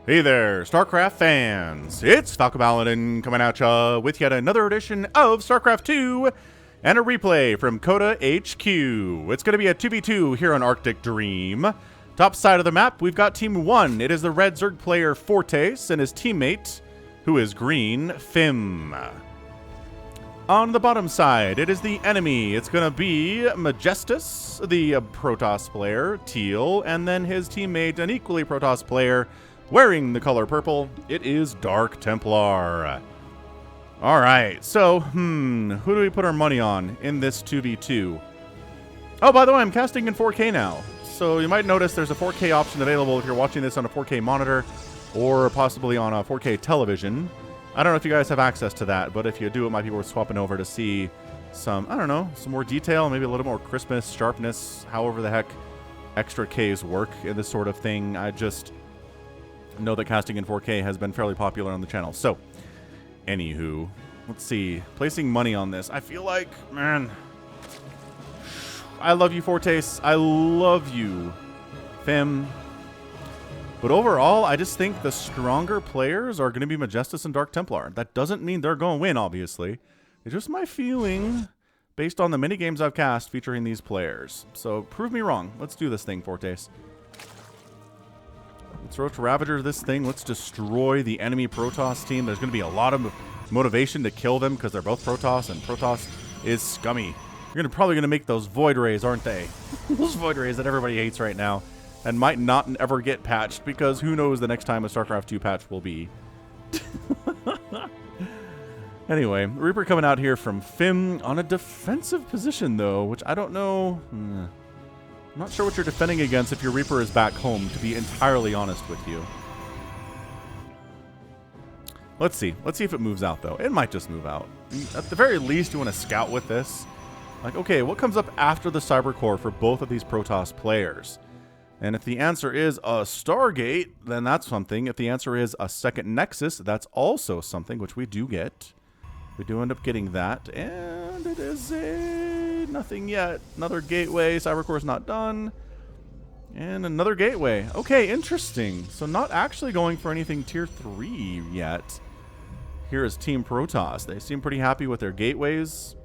Hey there, StarCraft fans! It's Falcon Paladin coming at ya with yet another edition of StarCraft 2 and a replay from Coda HQ. It's going to be a 2v2 here on Arctic Dream. Top side of the map, we've got Team 1. It is the red Zerg player Fortes and his teammate, who is green, Fim. On the bottom side, it is the enemy. It's going to be Majestas, the Protoss player, teal, and then his teammate, an equally Protoss player, wearing the color purple. It is DarkTemplar. All right, so, who do we put our money on in this 2v2? Oh, by the way, I'm casting in 4K now. So you might notice there's a 4K option available if you're watching this on a 4K monitor or possibly on a 4K television. I don't know if you guys have access to that, but if you do, it might be worth swapping over to see some, I don't know, some more detail, maybe a little more crispness, sharpness, however the heck extra Ks work in this sort of thing. I just know that casting in 4K has been fairly popular on the channel. So, anywho, let's see. Placing money on this. I feel like, man, I love you, Fortes. I love you, Fim. But overall, I just think the stronger players are going to be Majestas and DarkTemplar. That doesn't mean they're going to win, obviously. It's just my feeling based on the mini games I've cast featuring these players. So, prove me wrong. Let's do this thing, Fortes. Let's Roach Ravager this thing. Let's destroy the enemy Protoss team. There's going to be a lot of motivation to kill them because they're both Protoss, and Protoss is scummy. You're probably going to make those Void Rays, aren't they? Those Void Rays that everybody hates right now and might not ever get patched because who knows the next time a StarCraft 2 patch will be. Anyway, Reaper coming out here from Fim on a defensive position, though, which I don't know. I'm not sure what you're defending against if your Reaper is back home, to be entirely honest with you. Let's see. Let's see if it moves out, though. It might just move out. At the very least, you want to scout with this. Like, okay, what comes up after the Cyber Core for both of these Protoss players? And if the answer is a Stargate, then that's something. If the answer is a second Nexus, that's also something, which we do get. We do end up getting that. And it is a nothing yet. Another gateway. Cyber Core's not done. And another gateway. Okay, interesting. So not actually going for anything tier 3 yet. Here is Team Protoss. They seem pretty happy with their gateways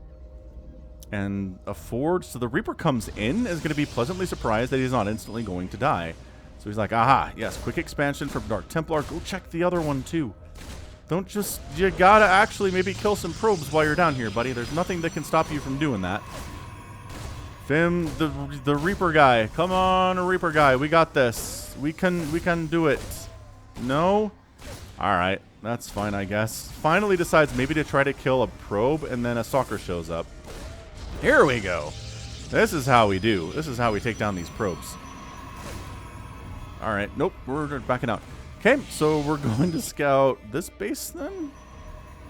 and a forge. So the Reaper comes in, is going to be pleasantly surprised that he's not instantly going to die. So he's like, aha, yes, quick expansion from DarkTemplar. Go check the other one too. Don't just, you gotta actually maybe kill some probes while you're down here, buddy. There's nothing that can stop you from doing that. Fim, the Reaper guy. Come on, Reaper guy. We got this. We can do it. No? Alright, that's fine, I guess. Finally decides maybe to try to kill a probe, and then a stalker shows up. Here we go. This is how we do. This is how we take down these probes. Alright, nope, we're backing out. Okay, so we're going to scout this base then?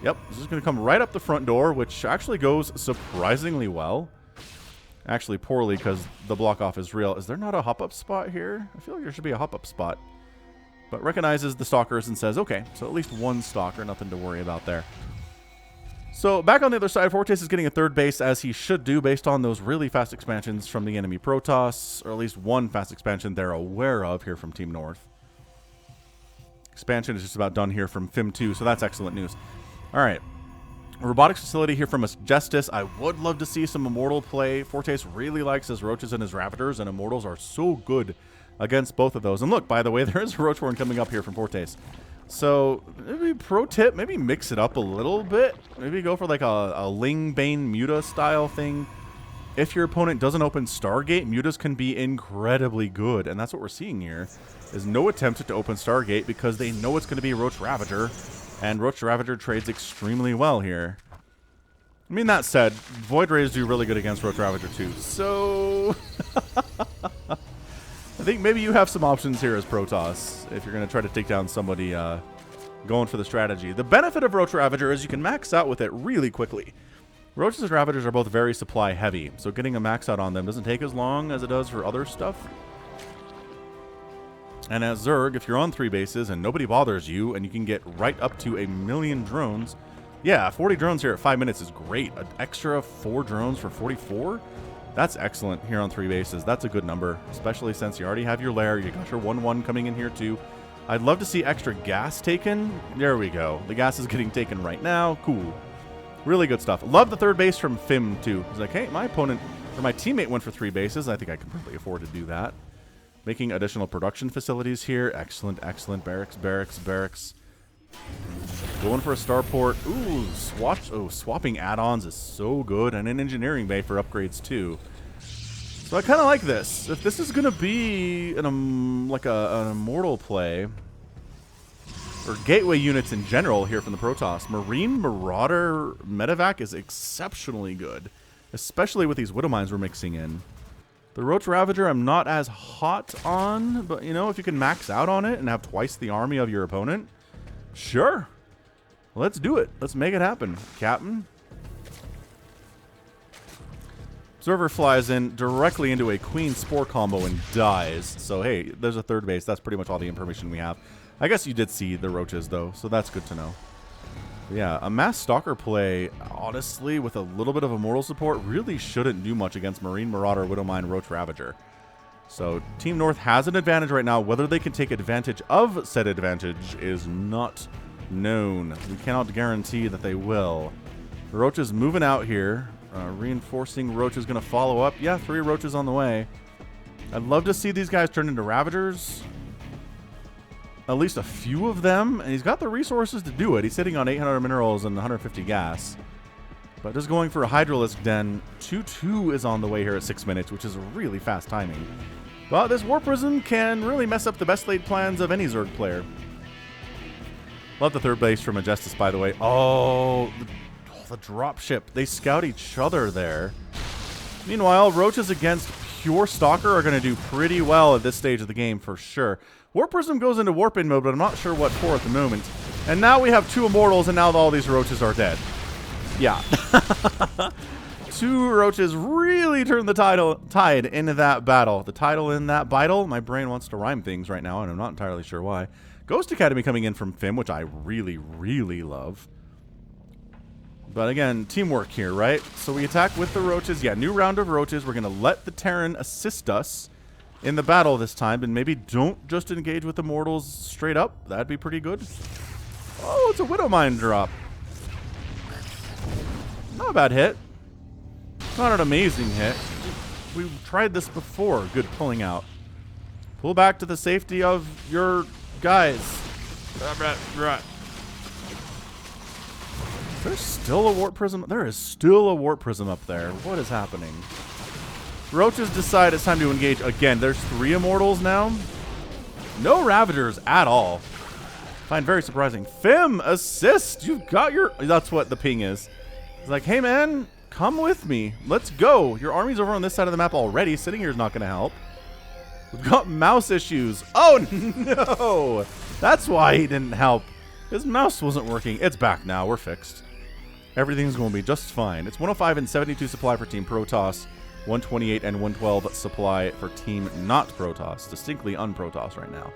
Yep, this is going to come right up the front door, which actually goes surprisingly well. Actually poorly because the block off is real. Is there not a hop-up spot here? I feel like there should be a hop-up spot. But recognizes the stalkers and says, okay, so at least one stalker, nothing to worry about there. So back on the other side, Fortes is getting a third base, as he should do, based on those really fast expansions from the enemy Protoss, or at least one fast expansion they're aware of here from Team North. Expansion is just about done here from Fim 2, so that's excellent news. All right. Robotics facility here from Majestas. I would love to see some Immortal play. Fortes really likes his Roaches and his Ravagers, and Immortals are so good against both of those. And look, by the way, there is a Roach Horn coming up here from Fortes. So, maybe pro tip, maybe mix it up a little bit. Maybe go for like a Ling Bane Muta style thing. If your opponent doesn't open Stargate, Mutas can be incredibly good. And that's what we're seeing here, is no attempt to open Stargate because they know it's going to be Roach Ravager. And Roach Ravager trades extremely well here. I mean, that said, Void Rays do really good against Roach Ravager too. So, I think maybe you have some options here as Protoss if you're going to try to take down somebody going for the strategy. The benefit of Roach Ravager is you can max out with it really quickly. Roaches and Ravagers are both very supply heavy, so getting a max out on them doesn't take as long as it does for other stuff. And as Zerg, if you're on 3 bases and nobody bothers you and you can get right up to 1,000,000 drones, yeah, 40 drones here at 5 minutes is great. An extra 4 drones for 44? That's excellent here on 3 bases. That's a good number, especially since you already have your lair. You got your 1-1 coming in here too. I'd love to see extra gas taken. There we go. The gas is getting taken right now. Cool. Really good stuff. Love the third base from Fim, too. He's like, hey, my opponent, or my teammate went for 3 bases. I think I can probably afford to do that. Making additional production facilities here. Excellent, excellent. Barracks, barracks, barracks. Going for a starport. Ooh, swapping add-ons is so good. And an engineering bay for upgrades, too. So I kind of like this. If this is going to be an immortal play, or gateway units in general here from the Protoss, Marine Marauder Medevac is exceptionally good, especially with these Widow Mines we're mixing in. The Roach Ravager I'm not as hot on, but you know, if you can max out on it and have twice the army of your opponent, sure. Let's do it. Let's make it happen, Captain. Observer flies in directly into a Queen Spore combo and dies. So hey, there's a third base. That's pretty much all the information we have. I guess you did see the roaches, though, so that's good to know. But yeah, a mass stalker play, honestly, with a little bit of immortal support, really shouldn't do much against Marine Marauder, Widowmine, Roach Ravager. So Team North has an advantage right now. Whether they can take advantage of said advantage is not known. We cannot guarantee that they will. The Roach is moving out here. Reinforcing Roach is going to follow up. Yeah, 3 Roaches on the way. I'd love to see these guys turn into Ravagers. At least a few of them, and he's got the resources to do it. He's sitting on 800 minerals and 150 gas. But just going for a Hydralisk Den. 2-2 is on the way here at 6 minutes, which is really fast timing. But this War Prism can really mess up the best laid plans of any Zerg player. Love the third base for Majestas, by the way. Oh, the drop ship. They scout each other there. Meanwhile, Roaches against pure Stalker are going to do pretty well at this stage of the game for sure. Warp Prism goes into warp-in mode, but I'm not sure what for at the moment. And now we have 2 Immortals, and now all these Roaches are dead. Yeah. 2 Roaches really turned the tide into that battle. The title in that battle, my brain wants to rhyme things right now, and I'm not entirely sure why. Ghost Academy coming in from Fim, which I really, really love. But again, teamwork here, right? So we attack with the Roaches. Yeah, new round of Roaches. We're going to let the Terran assist us in the battle this time, and maybe don't just engage with the Mortals straight up. That'd be pretty good. Oh, it's a Widow Mine drop. Not a bad hit. Not an amazing hit. We've tried this before. Good pulling out. Pull back to the safety of your guys. There's still a Warp Prism. There is still a Warp Prism up there. What is happening? Roaches decide it's time to engage again. There's 3 Immortals now. No Ravagers at all. Find very surprising. Fim, assist. You've got your... That's what the ping is. It's like, hey, man, come with me. Let's go. Your army's over on this side of the map already. Sitting here is not going to help. We've got mouse issues. Oh, no. That's why he didn't help. His mouse wasn't working. It's back now. We're fixed. Everything's going to be just fine. It's 105 and 72 supply for Team Protoss. 128 and 112 supply for Team not Protoss. Distinctly un-Protoss right now.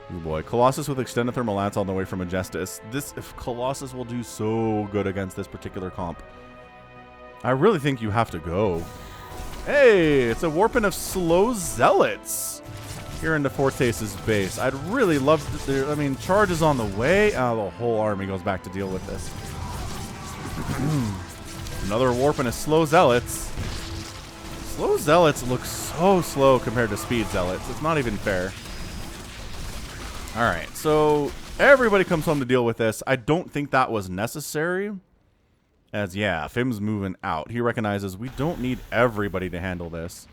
Oh boy. Colossus with extended thermal lance on the way from Majestas. If Colossus will do so good against this particular comp. I really think you have to go. Hey, it's a warping of slow zealots here into Fortes' base. I'd really love to... I mean, charge is on the way. Oh, the whole army goes back to deal with this. Another warping of slow zealots. Slow zealots look so slow compared to speed zealots. It's not even fair. Alright, so everybody comes home to deal with this. I don't think that was necessary. As, yeah, Fim's moving out. He recognizes we don't need everybody to handle this.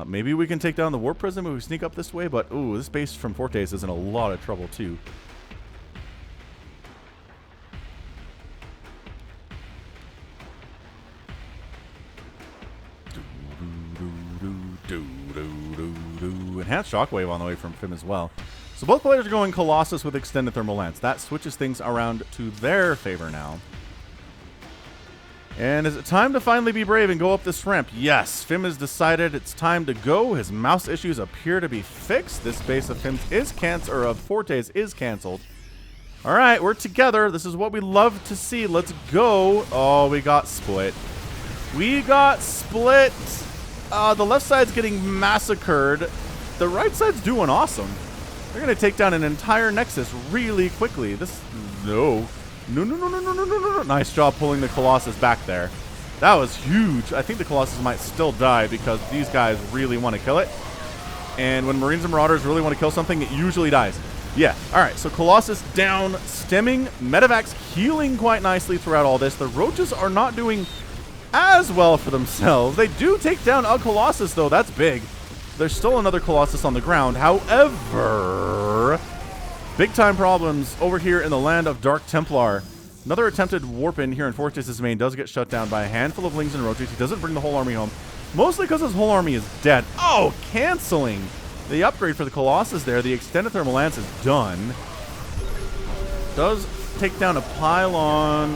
Maybe we can take down the Warp Prism if we sneak up this way, but, ooh, this base from Fortes is in a lot of trouble, too. Enhanced Shockwave on the way from Fim as well. So both players are going Colossus with extended thermal lance. That switches things around to their favor now. And is it time to finally be brave and go up this ramp? Yes, Fim has decided it's time to go. His mouse issues appear to be fixed. This base of Fim's is canceled, or of Fortes is canceled. All right, we're together. This is what we love to see. Let's go. Oh, we got split. We got split. The left side's getting massacred. The right side's doing awesome. They're going to take down an entire Nexus really quickly. This... No. No. Nice job pulling the Colossus back there. That was huge. I think the Colossus might still die because these guys really want to kill it. And when Marines and Marauders really want to kill something, it usually dies. Yeah. All right. So Colossus down, stemming. Medivacs healing quite nicely throughout all this. The Roaches are not doing as well for themselves. They do take down a Colossus, though. That's big. There's still another Colossus on the ground. However, big-time problems over here in the land of DarkTemplar. Another attempted warp in here in Fortress's main does get shut down by a handful of Lings and Roaches. He doesn't bring the whole army home, mostly because his whole army is dead. Oh, canceling the upgrade for the Colossus there. The extended thermal lance is done. Does take down a pylon.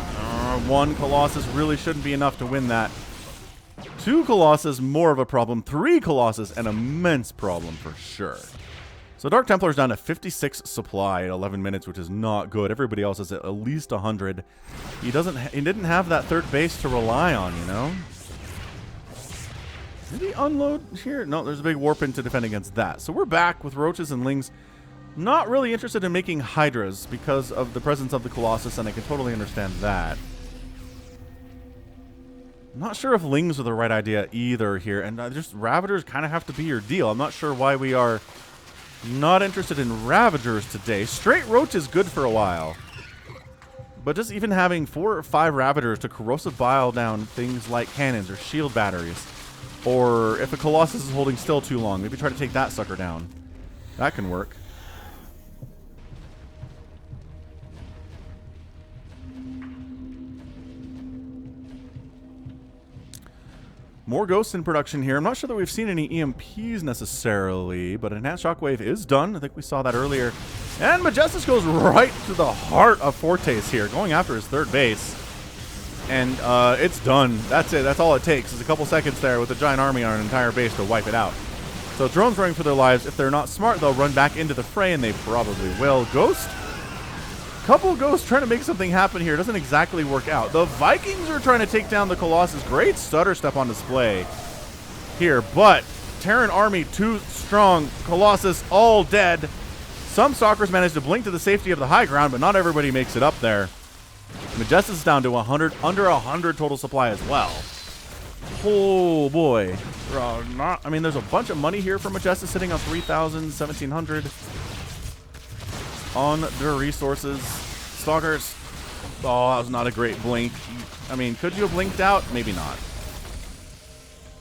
One Colossus really shouldn't be enough to win that. Two Colossus, more of a problem. Three Colossus, an immense problem for sure. So DarkTemplar's down to 56 supply at 11 minutes, which is not good. Everybody else is at least 100. He didn't have that third base to rely on, you know? Did he unload here? No, there's a big warp in to defend against that. So we're back with Roaches and Lings. Not really interested in making Hydras because of the presence of the Colossus, and I can totally understand that. Not sure if Lings are the right idea either here, and just Ravagers kind of have to be your deal. I'm not sure why we are not interested in Ravagers today. Straight Roach is good for a while. But just even having 4 or 5 Ravagers to corrosive bile down things like cannons or shield batteries. Or if a Colossus is holding still too long, maybe try to take that sucker down. That can work. More Ghosts in production here. I'm not sure that we've seen any EMPs necessarily, but Enhanced Shockwave is done. I think we saw that earlier. And Majestas goes right to the heart of Fortes here, going after his third base. And it's done. That's it. That's all it takes is a couple seconds there with a giant army on an entire base to wipe it out. So drones running for their lives. If they're not smart, they'll run back into the fray, and they probably will. Ghost? Couple Ghosts trying to make something happen here. Doesn't exactly work out. The Vikings are trying to take down the Colossus. Great stutter step on display here, but Terran army too strong. Colossus all dead. Some Stalkers managed to blink to the safety of the high ground, but not everybody makes it up there. Majestas is down to 100, under 100 total supply as well. Oh boy. I mean, there's a bunch of money here for Majestas sitting on 3,000, 1,700. On their resources. Stalkers. Oh, that was not a great blink. I mean, could you have blinked out? Maybe not.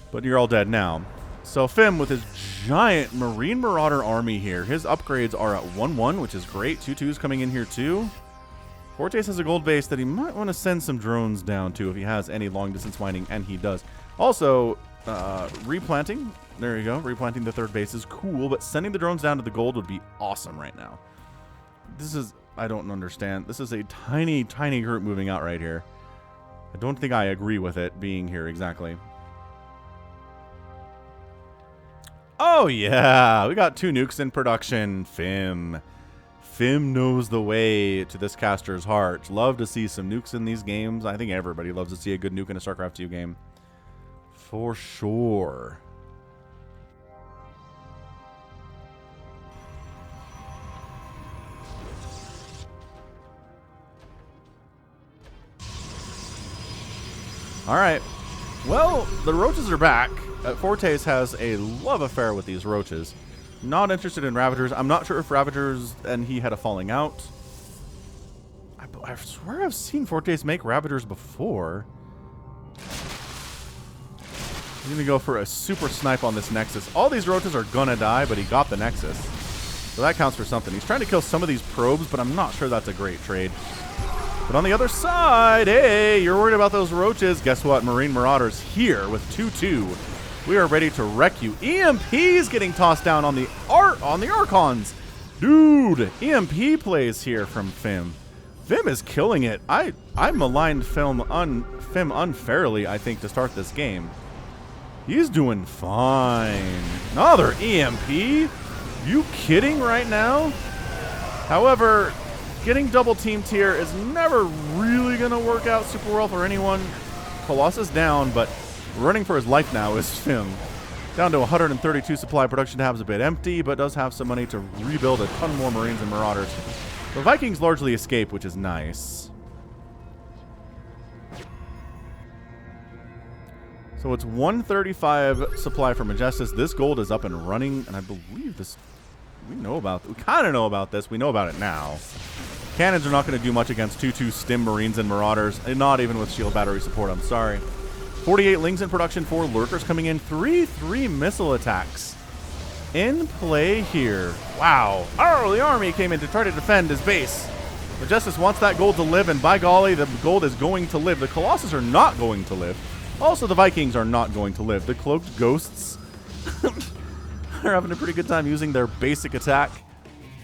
But you're all dead now. So Fim with his giant Marine Marauder army here. His upgrades are at 1-1, which is great. 2-2's coming in here too. Fortes has a gold base that he might want to send some drones down to if he has any long distance mining, and he does. Also, replanting. There you go. Replanting the third base is cool, but sending the drones down to the gold would be awesome right now. This is, I don't understand. This is a tiny, tiny group moving out right here. I don't think I agree with it being here exactly. Oh, yeah. We got 2 nukes in production. Fim. Fim knows the way to this caster's heart. Love to see some nukes in these games. I think everybody loves to see a good nuke in a StarCraft 2 game. For sure. All right. Well, the Roaches are back. Fortes has a love affair with these Roaches. Not interested in Ravagers. I'm not sure if Ravagers and he had a falling out. I swear I've seen Fortes make Ravagers before. He's going to go for a super snipe on this Nexus. All these Roaches are going to die, but he got the Nexus. So that counts for something. He's trying to kill some of these probes, but I'm not sure that's a great trade. But on the other side, hey, you're worried about those Roaches. Guess what? Marine Marauders here with 2-2. We are ready to wreck you. EMP's getting tossed down on the Archons. Dude, EMP plays here from Fim. Fim is killing it. I maligned Fim unfairly, I think, to start this game. He's doing fine. Another EMP? You kidding right now? However, getting double teamed here is never really going to work out super well for anyone. Colossus down, but running for his life now is Fim. Down to 132 supply. Production tab's a bit empty, but does have some money to rebuild a ton more Marines and Marauders. The Vikings largely escape, which is nice. So it's 135 supply for Majestas. This gold is up and running, and I believe this... We kind of know about this. We know about it now. Cannons are not going to do much against 2-2 Stim Marines and Marauders, and not even with shield battery support, I'm sorry. 48 Lings in production, 4 Lurkers coming in, 3 missile attacks in play here. Wow. Oh, the army came in to try to defend his base. Majestas wants that gold to live, and by golly, the gold is going to live. The Colossus are not going to live. Also, the Vikings are not going to live. The Cloaked Ghosts are having a pretty good time using their basic attack.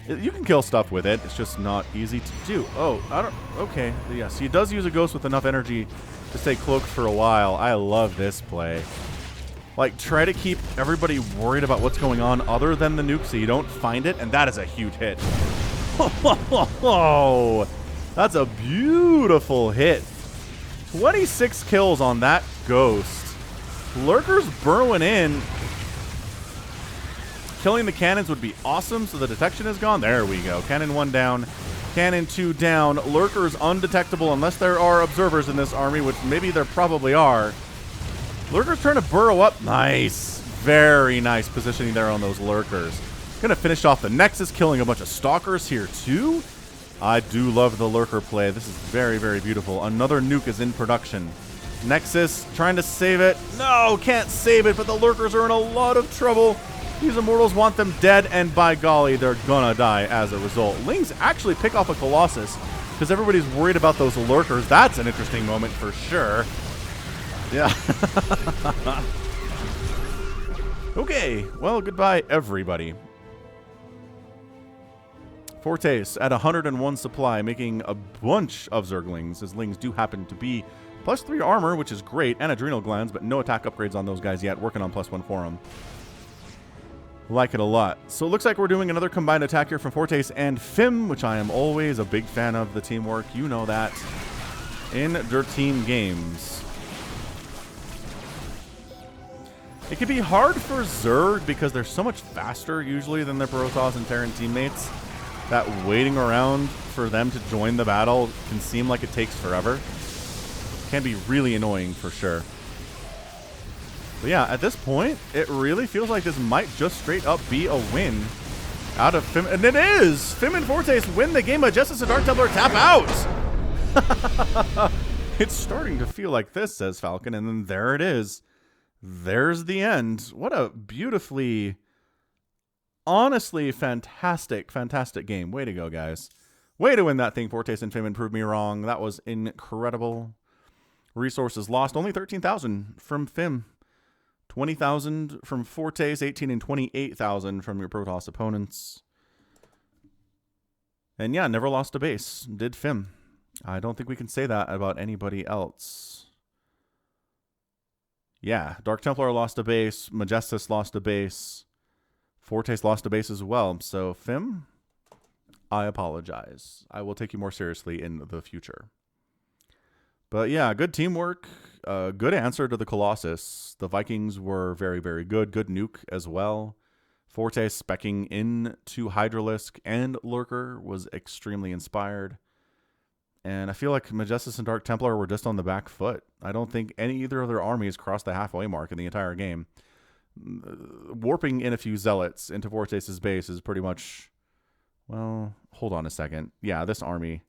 You can kill stuff with it. It's just not easy to do. Oh, I don't... Okay. Yes, he does use a ghost with enough energy to stay cloaked for a while. I love this play. Like, try to keep everybody worried about what's going on other than the nuke so you don't find it, and that is a huge hit. Oh, that's a beautiful hit. 26 kills on that ghost. Lurkers burrowing in. Killing the cannons would be awesome, so the detection is gone. There we go. Cannon 1 down. Cannon 2 down. Lurkers undetectable unless there are observers in this army, which maybe there probably are. Lurkers trying to burrow up. Nice. Very nice positioning there on those Lurkers. Gonna finish off the Nexus, killing a bunch of Stalkers here too. I do love the Lurker play. This is very, very beautiful. Another nuke is in production. Nexus trying to save it. No, can't save it, but the Lurkers are in a lot of trouble. These Immortals want them dead, and by golly, they're gonna die as a result. Lings actually pick off a Colossus because everybody's worried about those Lurkers. That's an interesting moment for sure. Yeah. Okay, well, goodbye, everybody. Fortes at 101 supply, making a bunch of Zerglings, as Lings do happen to be +3 armor, which is great, and adrenal glands, but no attack upgrades on those guys yet. Working on +1 for them. Like it a lot. So it looks like we're doing another combined attack here from Fortes and Fim, which I am always a big fan of the teamwork. You know that. In their team games. It can be hard for Zerg because they're so much faster usually than their Protoss and Terran teammates that waiting around for them to join the battle can seem like it takes forever. Can be really annoying for sure. But yeah, at this point, it really feels like this might just straight up be a win out of Fim. And it is! Fim and Fortes win the game. Majestas and DarkTemplar tap out! It's starting to feel like this, says Falcon, and then there it is. There's the end. What a beautifully, honestly fantastic, fantastic game. Way to go, guys. Way to win that thing, Fortes and Fim, and prove me wrong. That was incredible. Resources lost. Only 13,000 from Fim. 20,000 from Fortes, 18 and 28,000 from your Protoss opponents. And yeah, never lost a base. Did Fim. I don't think we can say that about anybody else. Yeah, DarkTemplar lost a base. Majestas lost a base. Fortes lost a base as well. So, Fim, I apologize. I will take you more seriously in the future. But yeah, good teamwork. Good answer to the Colossus. The Vikings were very, very good. Good nuke as well. Fortes speccing into Hydralisk and Lurker was extremely inspired. And I feel like Majestas and DarkTemplar were just on the back foot. I don't think either of their armies crossed the halfway mark in the entire game. Warping in a few Zealots into Fortes' base is pretty much... Well, hold on a second. Yeah, this army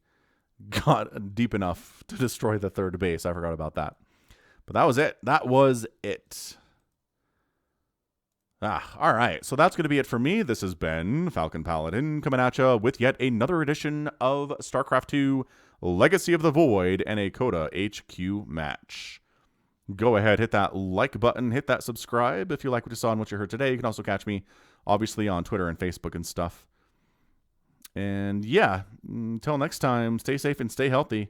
got deep enough to destroy the third base. I forgot about that. But that was it. That was it. All right. So that's going to be it for me. This has been Falcon Paladin coming at you with yet another edition of StarCraft 2 Legacy of the Void and a Coda HQ match. Go ahead, hit that like button, hit that subscribe if you like what you saw and what you heard today. You can also catch me, obviously, on Twitter and Facebook and stuff. And yeah, until next time, stay safe and stay healthy,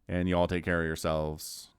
and you all take care of yourselves.